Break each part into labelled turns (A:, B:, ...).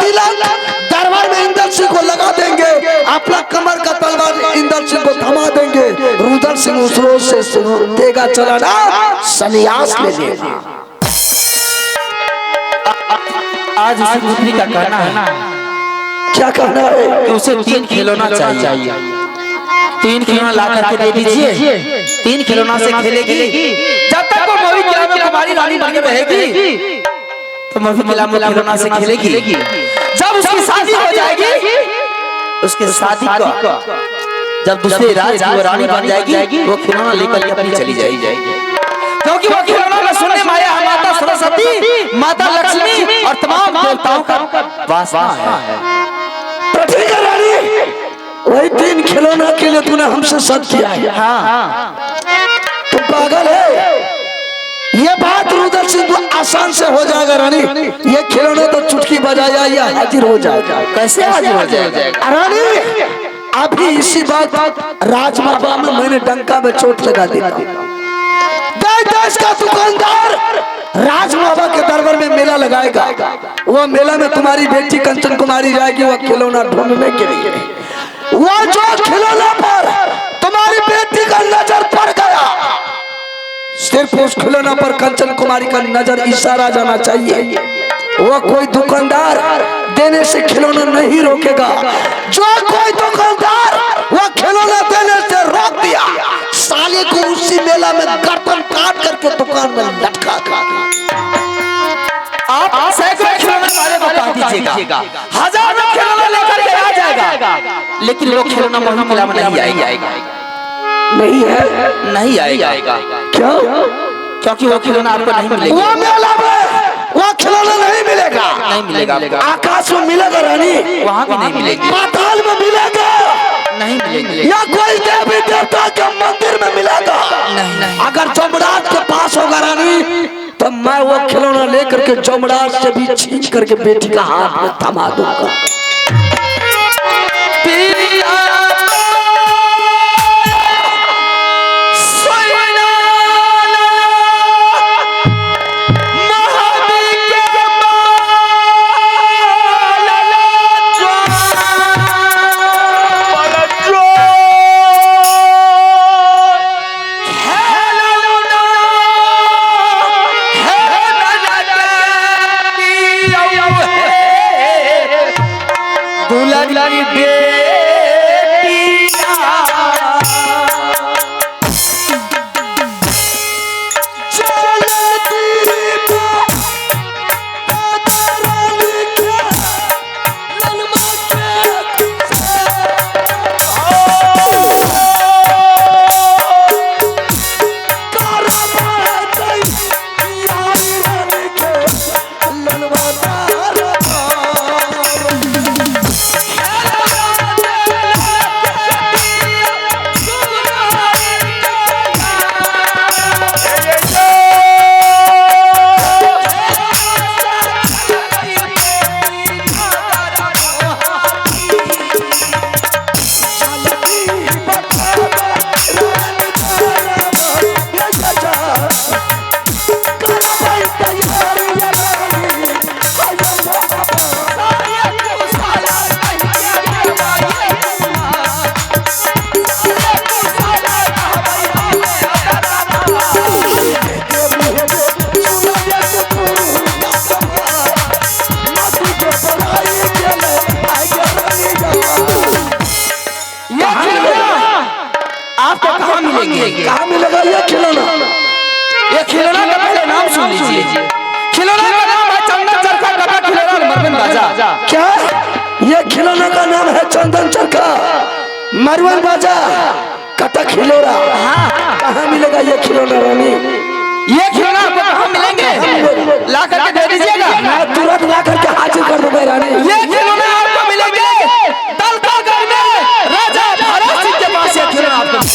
A: तिलक दरबार में इंदर सिंह को लगा देंगे, अपना कमर का तलवार इंदर सिंह को थमा देंगे। रुद्र सिंह उस रोज से देगा चलाना, संन्यास ले लेगा।
B: आज उसी पुत्री का कहना है,
A: क्या कहना है
B: कि उसे 3 खिलौना चाहिए। 3 खिलौना ला करके दे दीजिए, 3 खिलौना से खेलेगी। जब तक वो मोहित किला में कुमारी रानी बन के रहेगी तो मोहित किला में खिलौना से खेलेगी। जब उसकी शादी हो जाएगी, उसके शादी को जब दूसरे राज्य की रानी बन जाएगी, वो खिलौना लेकर के अपनी चली जाएगी। क्योंकि वो खिलौना में सुनने माया माता सरस्वती, माता लक्ष्मी और तमाम देवताओं का वास है।
A: तो ठीक है रानी, वही 3 खिलौना के लिए तूने हमसे सद किया है।
B: हाँ,
A: तू पागल है। ये बात रुद्र सिंह आसान से हो जाएगा रानी। ये खिलौना तो चुटकी बजाया या हाजिर हो जाएगा।
B: कैसे हाजिर हो जाएगा
A: रानी? अभी इसी बात राजमाबा में मैंने डंका में चोट लगा दी। देश का दुकानदार राजमाबा के दरबार में मेला लगाएगा। वो मेला में तुम्हारी बेटी कंचन कुमारी जाएगी वो खिलौना ढूंढने के लिए। वो जो खिलौना पर तुम्हारी बेटी का नजर पड़ गया, सिर्फ उस खिलौना पर कंचन कुमारी का नजर इशारा जाना चाहिए। वो कोई दुकानदार देने से खिलौना नहीं रोकेगा। जो कोई दुकानदार वो खिलौना देने से रोक दिया, साले को उसी मेला में गर्दन काट करके दुकान में लटका देगा।
B: आप सैकड़ों खिलौने वाले को काट दीजिएगा, हजारों खिलौने लेकर के आ जाएगा, लेकिन वो खिलौना मोहित किला में नहीं आएगा।
A: नहीं है,
B: नहीं आएगा।
A: क्यों?
B: क्योंकि वो खिलौना आपको नहीं मिलेगा।
A: वो मेला में वो खिलौना नहीं मिलेगा।
B: नहीं मिलेगा।
A: आकाश में मिलेगा रानी,
B: वहाँ भी नहीं मिलेगा।
A: पाताल में मिलेगा,
B: नहीं मिलेगा।
A: या कोई देवी देवता के मंदिर में मिलेगा।
B: नहीं।
A: अगर जमराज के पास होगा रानी, तो मैं वो खिलौना लेकर के जमराज से भी छीन करके बेटी का हाथ में थमा दूंगा। कहाँ मिलेगा ये खिलौना?
B: ये खिलौना का पहले नाम सुन लीजिए। खिलौना का नाम है चंदन चरखा कटा खिलौना मरवन बाजा।
A: क्या? ये खिलौना का नाम है चंदन चरखा मरवन बाजा कटा खिलौना। कहाँ मिलेगा ये खिलौना रानी?
B: ये खिलौना आपको कहाँ मिलेंगे? ला करके दे दीजिएगा।
A: मैं तुरंत ला करके हाजिर कर दूंगा रानी।
B: ये खिलौना आपको मिलेंगे दलतागढ़ में राजा भरत सिंह के पास। ये खिलौना आपको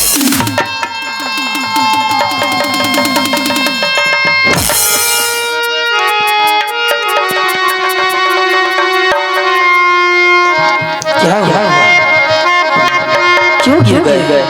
B: क्या हुआ? क्यों गिर गए?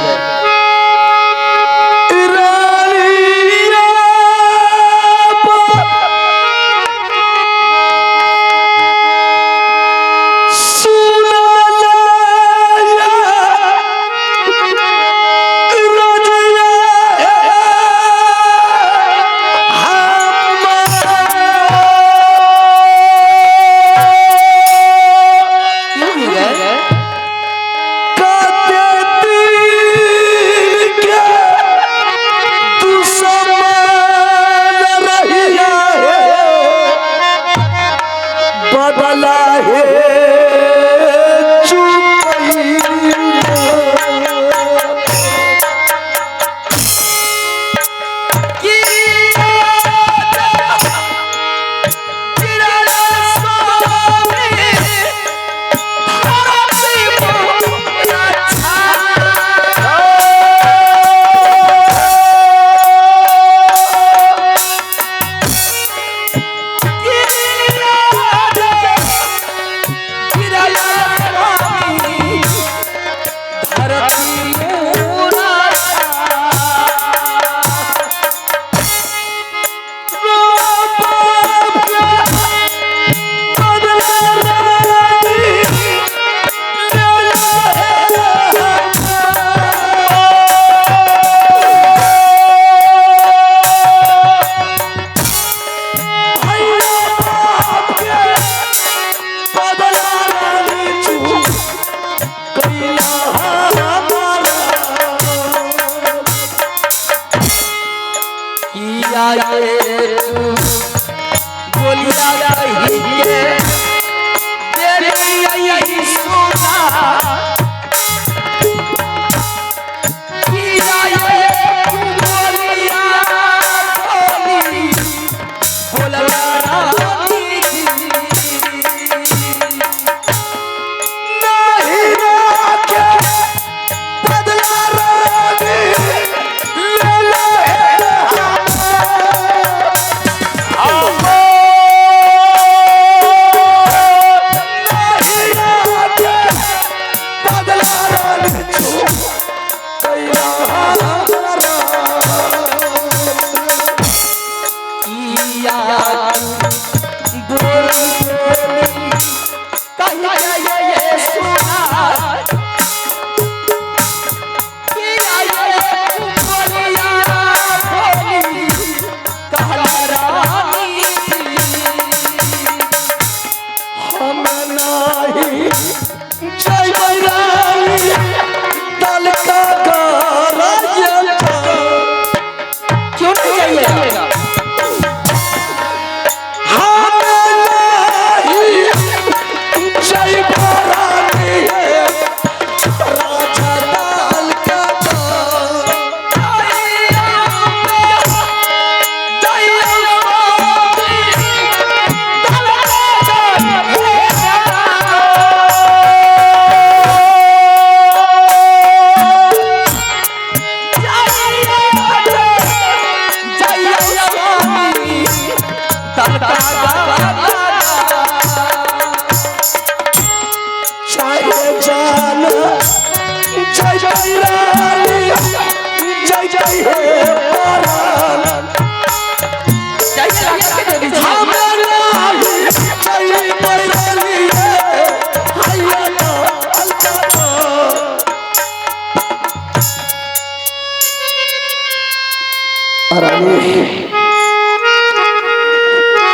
A: काला है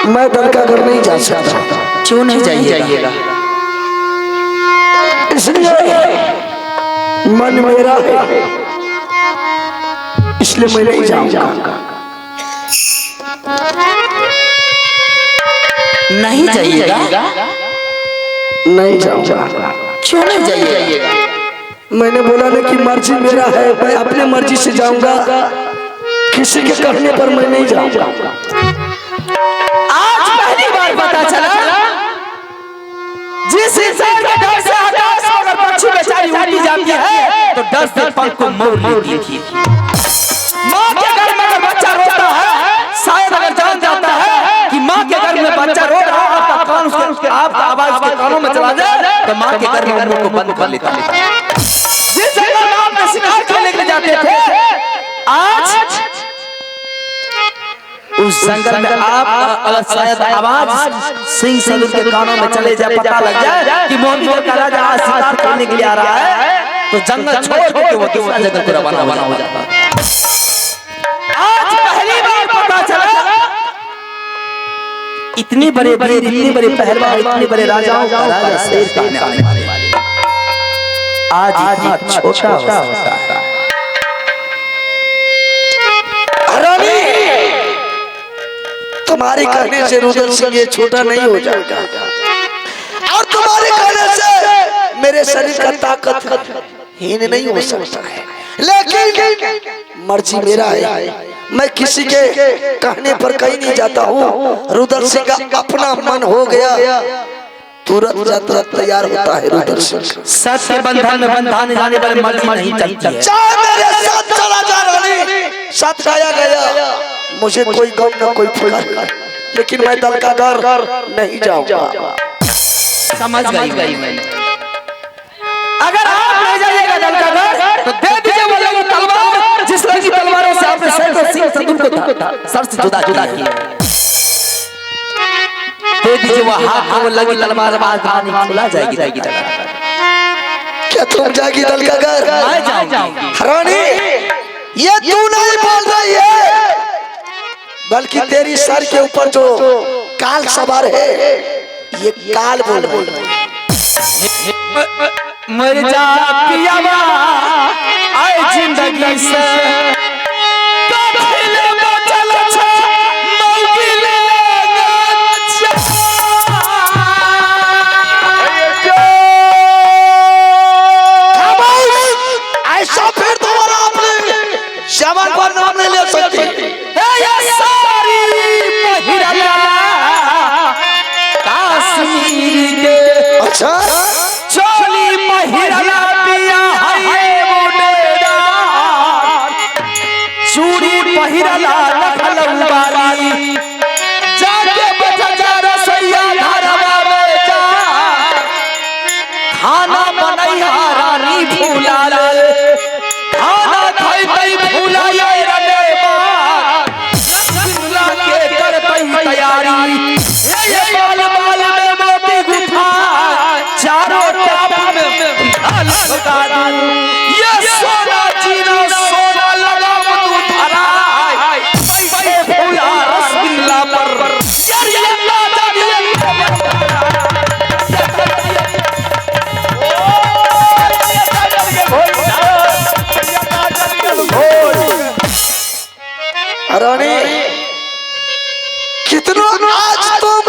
A: मैं दरगाह घर नहीं जा सकता।
B: क्यों नहीं जाइएगा?
A: इसलिए मन मेरा है, इसलिए मैं नहीं जाऊंगा।
B: नहीं जाइएगा?
A: नहीं जाऊंगा।
B: क्यों नहीं जाइएगा?
A: मैंने बोला ना कि मर्जी मेरा है, मैं अपने मर्जी से जाऊंगा, किसी के कहने पर मैं नहीं जाऊंगा।
B: आज पहली बार पता चला जिस इंसान के डर से आकाश अगर पक्षी बेचारी उड़ी जाती है तो डर से पंख को मोड़ लेती है। माँ के घर में अगर बच्चा रोता है, शायद अगर जान जाता है कि माँ के घर में बच्चा रो रहा है, आपका कान उसके आपका आवाज उसके कानों में चला जाए तो माँ के घर में मुंह को बंद कर लेता है। जिस जगह में आप शिकार खेलने के लिए जाते थे, आज उस जंगल में आप शायद आवाज सिंह सलून के कानों में चले जाए, पता लग जाए कि मोहम्मद का राजा आज शिकार करने के लिए आ रहा है, तो जंगल छोड़ के वो दूसरा जगह को रवाना हो जाता है। आज पहली बार पता चला इतने बड़े पहलवान, इतने बड़े राजाओं का राजा शेर कहने वाले आज इतना छोटा होता है।
A: तुम्हारे कहने से रुद्र सिंह ये छोटा नहीं हो जाएगा। मेरे शरीर का ताकत हीन नहीं हो सकता है, लेकिन मर्जी मेरा है। मैं किसी के कहने पर कहीं नहीं जाता हूँ। रुद्र सिंह का अपना मन हो गया, तुरंत यात्रा तैयार होता है। रुद्र सिंह
B: सत्य बंधन में बंधाने जाने पर मर्जी नहीं चलती है।
A: मेरे साथ चला जा रानी, साथ गाया गया। मुझे कोई गम न कोई फिक्र, लेकिन मैं दल का घर नहीं जाऊंगा।
B: समझ गई मैंने। अगर आप ले जाइएगा दल का घर तो दे दीजिए वो लोग तलवार, जिस तरह की तलवारों से आपने सैकड़ों सिंह संदूक को सर से जुदा किया। दे दीजिए वो हाथ को, वो लगी तलवार आदमी खुला जाएगी।
A: क्या तुम जाएगी दल का घर?
B: मैं जाऊंगी।
A: रानी ये तू नहीं बोल रही है, बल्कि तेरी सर के ऊपर जो काल सवार है ये काल बोल रही है।
B: मर जा पियावा आए जिंदगी से,
A: ऐसा फिर दोबारा आपने श्यामल पर नाम नहीं ले सकती।
B: कश्मीर के
A: अच्छा
B: चोली महिरला पिया है मुंडेदार, चूड़ी पहिरला लखलऊबारी, जाके बैठा जा रसोईया घरवा में जा, खाना बनैया रानी भूला ले, खाना खैतई भूला ये रे बार, रसगुल्ला के करतई तैयारी, ये बाल बाल में मोती गुफा, चारों टाप में लगा दूं, ये सोना जीना सोना लगा तू धरा, पैसे भूला रसगुल्ला पर, ये लादा
A: रानी कितना आज तुम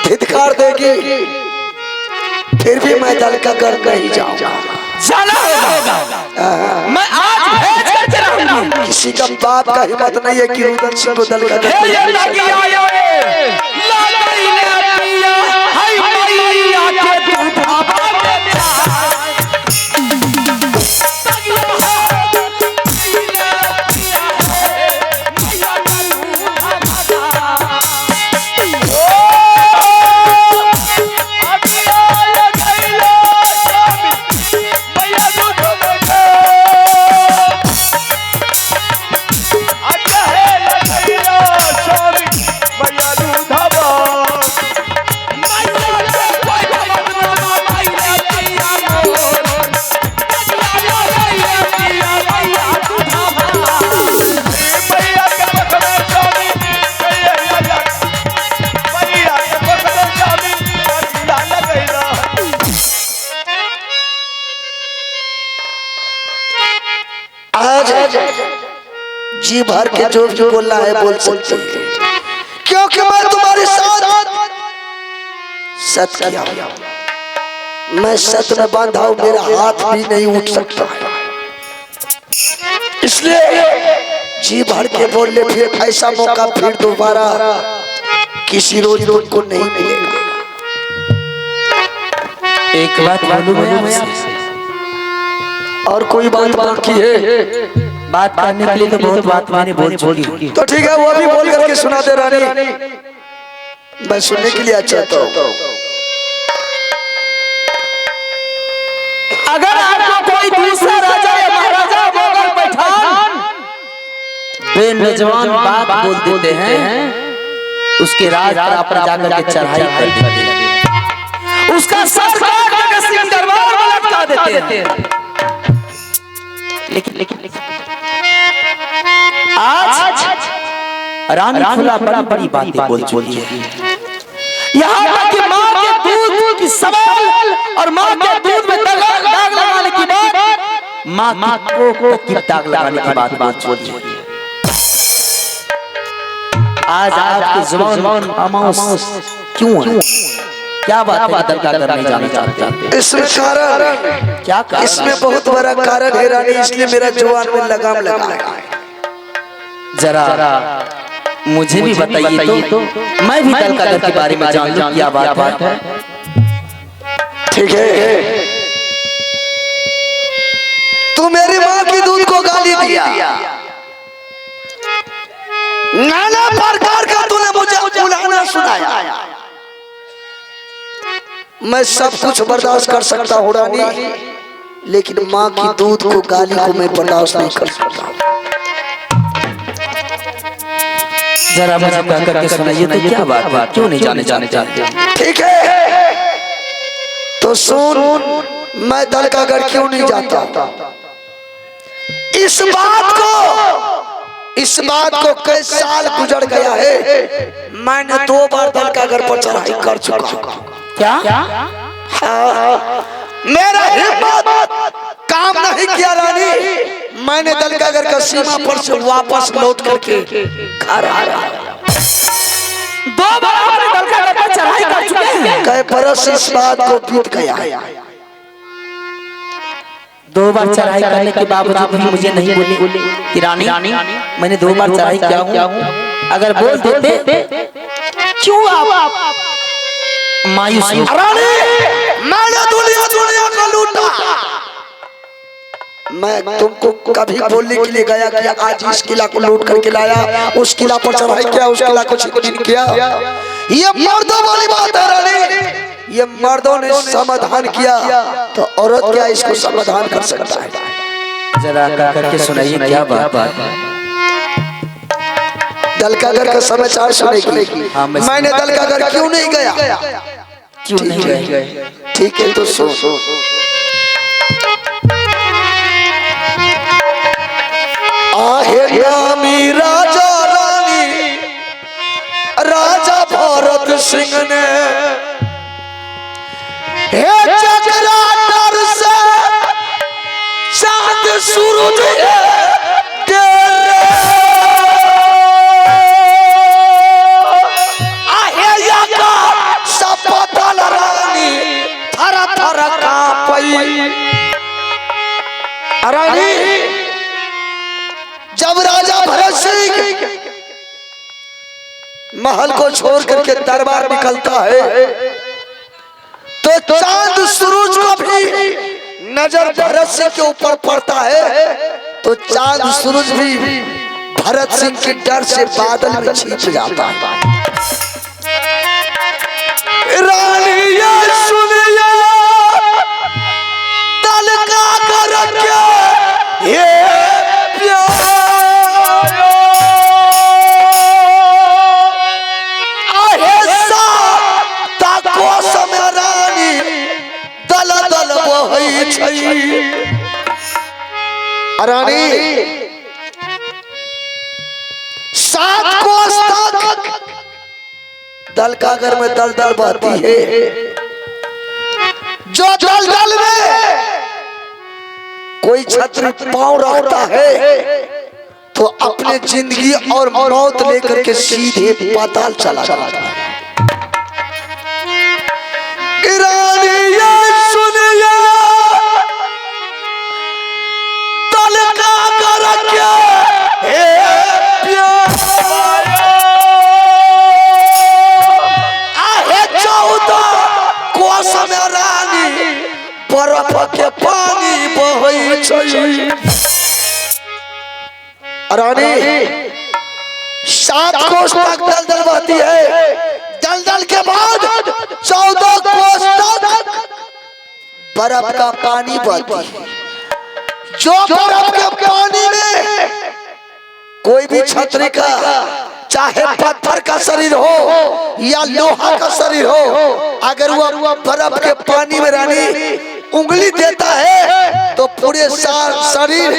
A: धिक्कार देगी, फिर भी मैं दल का घर नहीं जाऊंगा।
B: जाना होगा। मैं आज भेज कर चलाऊंगा।
A: किसी का बाप का हिम्मत नहीं है कि रुद्र सिंह को दल का घर
B: ये लगी आयो रे, लगी ले पिया, हाय मैया के तू भावा में जा।
A: जी भर के जो भी बोलना है बोल सकते हैं, क्योंकि मैं तुम्हारे साथ सच किया, मैं सच में बांधा हूं, मेरा हाथ भी नहीं उठ सकता है, इसलिए जी भर के बोल ले। फिर ऐसा मौका फिर दोबारा किसी रोज को नहीं मिलेगा।
B: एक बात बोलूं मैं
A: और कोई बात बाकी है?
B: बात करने के लिए तो बहुत बात मैंने बोल चुकी,
A: तो ठीक है वो भी बोल करके सुना दे रानी, मैं सुनने के लिए अच्छा तो।
B: अगर आपको कोई दूसरा राजा या महाराजा मुगल पठान बेनजवान बात बोल देते हैं, उसके राज पर जाकर के चढ़ाई कर देते हैं, उसका सर काट के सिंह दरबार में लटका देते हैं। लेकिन आज रानी खुला बड़ी बातें बोल चुकी है। यहाँ तक कि माँ के दूध की सवाल और माँ के दूध में दाग लगाने की बात, माँ को दाग लगाने की बात बोल चुकी है। आज आपकी जुबान खामोश क्यों है? क्या बात है दल का अगर नहीं जाना चाहते?
A: इसमें कारण
B: क्या कारण?
A: इसमें बहुत बड़ा कारण है रानी, इसलिए मेरा जुबान में लगाम लगा है।
B: जरा मुझे भी बताइए तो मैं भी दल का अगर के बारे में जान लूं क्या बात है।
A: ठीक है, तू मेरी माँ की दूध को गाली दिया, नाना प्रकार का तूने मुझे बुलाना सुनाया। मैं सब कुछ बर्दाश्त कर सकता हूँ रानी, लेकिन माँ की दूध को गाली को मैं बर्दाश्त नहीं कर सकता।
B: जरा मुझे कह करके सुनाइए तो क्या बात, क्यों नहीं जाने चाहते?
A: ठीक है तो सुन, मैं दल का गढ़ क्यों नहीं जाता? इस बात को कई साल गुजर गया है, मैंने 2 बार दल का गढ़ पर चढ़ाई कर चुका हूं।
B: क्या?
A: हाँ, मेरा हिम्मत काम नहीं किया रानी, मैंने दल का गढ़ का सीमा पर से वापस लौट करके घर आ रहा।
B: 2 बार दल का गढ़ पर चढ़ाई कर चुके हैं।
A: कई बरस इस बात को बीत गया है।
B: 2 बार चढ़ाई करने के बावजूद भी मुझे नहीं बोले कि रानी मैंने 2 बार चढ़ाई किया हूँ। अगर बोल देते क्यों आप मायूस?
A: रानी मैंने दुनिया को लूटा। मैं तुमको कभी बोलने के लिए गया कि आज इस किला को लूट करके लाया, उस किला पर चढ़ाई किया, उस किला को छीन किया? ये मर्दों वाली बात है रानी, ये मर्दों ने समाधान किया तो औरत क्या इसको समाधान कर सकता है?
B: जरा करके सुनाइए क्या बात है।
A: दल का घर का समाचार सुनेगी। मैंने दल का घर क्यों नहीं गया?
B: क्यों नहीं गए?
A: ठीक है तो सो आहे नामी राजा रानी राजा भरत सिंह ने हे चक्रातर से चांद सूरज के आहे याका सपतल रानी थर थर कांपई। रानी जब राजा भरत सिंह महल को छोड़ करके दरबार निकलता है तो चांद सूरज को भी नजर भरत सिंह के ऊपर पड़ता है, तो चांद सूरज भी भरत सिंह के डर से बादल में छिप जाता है। रानी ये सुनिए दल का कर के ये रानी 7 कोस तक दल का घर में दलदल बहती है। जो दलदल में कोई छतरी पांव रखता है तो अपने जिंदगी और मौत लेकर के सीधे पाताल चला जाता है। के पानी बहै छै रानी 7 कोस तक दलदल बहती है। दलदल के बाद 14 कोस तक बर्फ का पानी बहती है। जो बर्फ के पानी में कोई भी छतरी का चाहे पत्थर का शरीर हो या लोहा का शरीर हो, अगर वो बर्फ के पानी में रानी उंगली देता है तो पूरे शरीर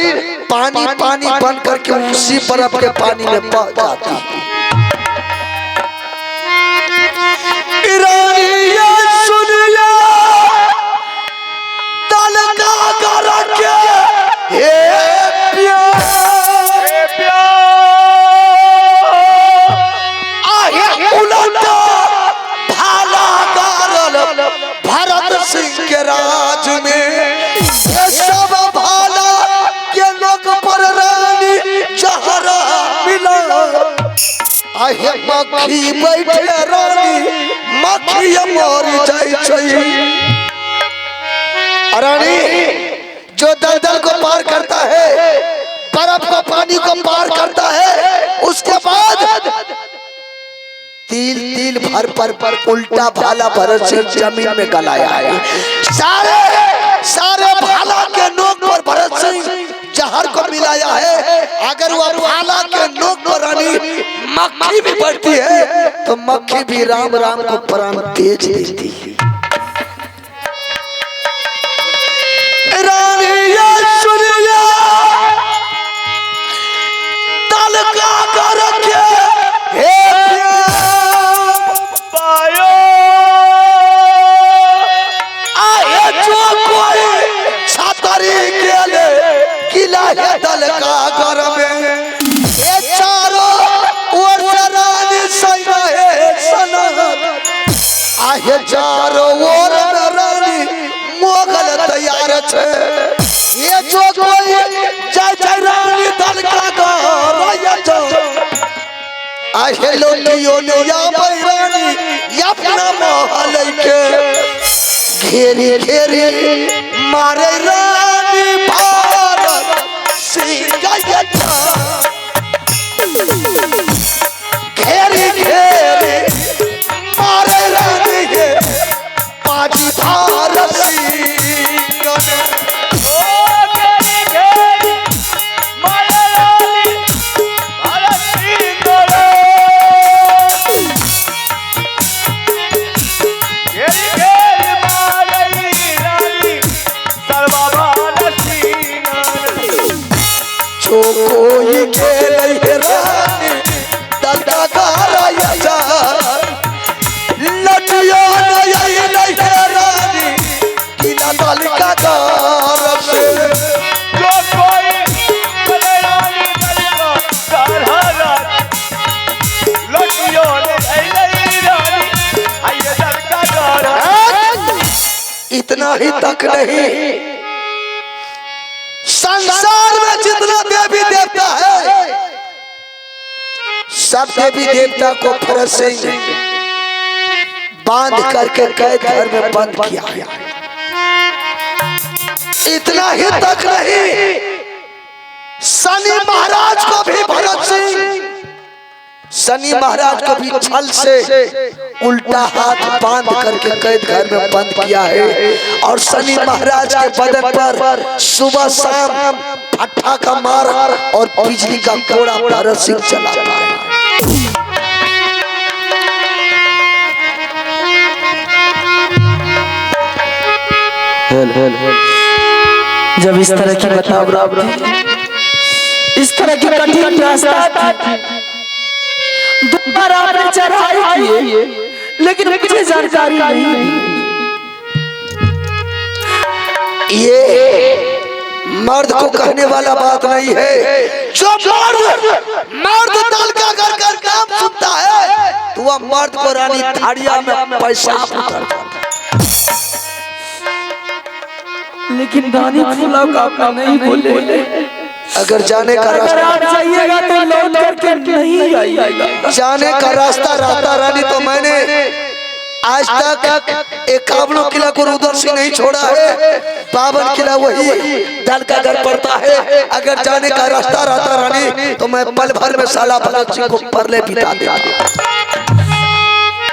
A: पानी पानी बन करके उसी बर्फ के पानी में बह जाता है। सुनिया दल का कर के भाला का आहे मक्खी बैठे रानी मक्खी मर जाई छै। रानी जो दलदल को पार करता है, बर्फ का पानी को पार करता है, उसके बाद तिल तिल भर पर उल्टा भाला भरत सिंह जमीन में गलाया है। सारे भाला के नोक पर भरत सिंह जहर को मिलाया है। अगर वह भाला के नोक पर रानी मक्खी भी बढ़ती है तो मक्खी भी राम राम को प्राण तेज देती है। रानी ये सुनिया तलका कर के हे पायो आए जो कोई छतरी के ले किला है तलका घर में। ये चारों ओर से रानी सैना है सनत आए चारों ओर रानी मोगल तैयार छे। ये जो कोई जय जय रानी तलका घर आहे लोलियो या बैरानी अपना महल के घेरी घेरी मारे रानी भारत सिंह घेरी घेरी मारे रानी के पाजी भारत सिंह कोई खेल रानी तलका गारा जा लटिया नहीं रानी किला तलका गारा से जो कोई रानी तलका गारा लटिया नहीं रानी आइए तलका गारा। इतना ही तक नहीं, संसार में जितना देवी देवता है सब देवी देवता को फरज से बांध करके कैद घर में बंद किया गया। इतना ही तक नहीं, शनि महाराज को भी भरत सिंह शनि महाराज को भी छल से उल्टा हाथ बांध करके कैद घर में बंद किया है। और शनि महाराज के बदन पर सुबह शाम फट्टा का मार और बिजली का कोड़ा भरत सिंह चलाता है।
B: जब इस तरह की बताओ, इस तरह की कठिन रास्ता दोबारा आपने चढ़ाई किए, लेकिन मुझे जानकारी नहीं।
A: ये मर्द को कहने वाला बात नहीं है। जो मर्द दल का कर काम सुनता है तो वह मर्द को रानी थाड़िया में पैसा उतरता।
B: लेकिन दानी फूला का आपका नहीं बोले।
A: अगर जाने का रास्ता
B: जाइएगा तो लौट करके नहीं आइएगा।
A: जाने का रास्ता रहता रानी तो मैंने आज तक 51 किला को रुद्र सिंह नहीं छोड़ा है। 52 किला वही दल का घर पड़ता है। अगर जाने का रास्ता रहता रानी तो मैं पल भर में साला भगत सिंह को परले बिता देता।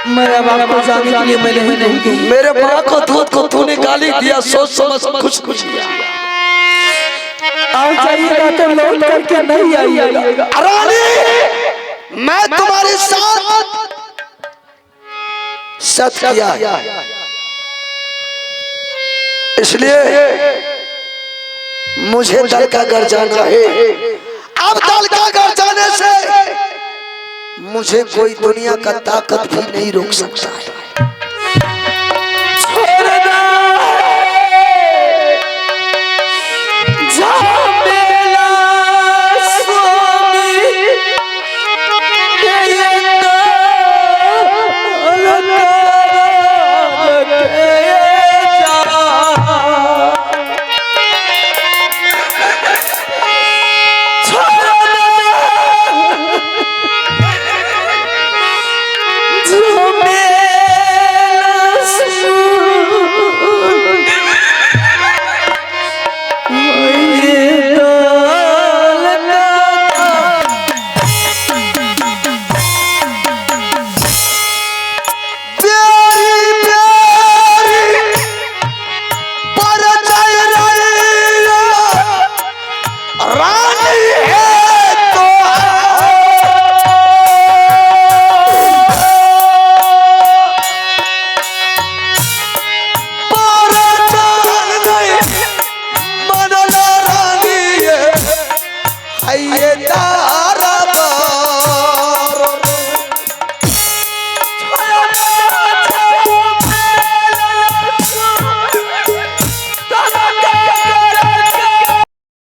B: मेरे बाप को जाने के लिए मैंने नहीं कही।
A: मेरे माँ को दूध को तूने गाली दिया, सोच समझ कुछ कुछ किया।
B: आप जाइएगा तो लौट करके नहीं आइएगा।
A: रानी मैं तुम्हारे साथ सच किया, इसलिए मुझे दल का घर जाना है। अब दल का घर जाने से मुझे कोई दुनिया का ताकत भी नहीं रोक सकता है।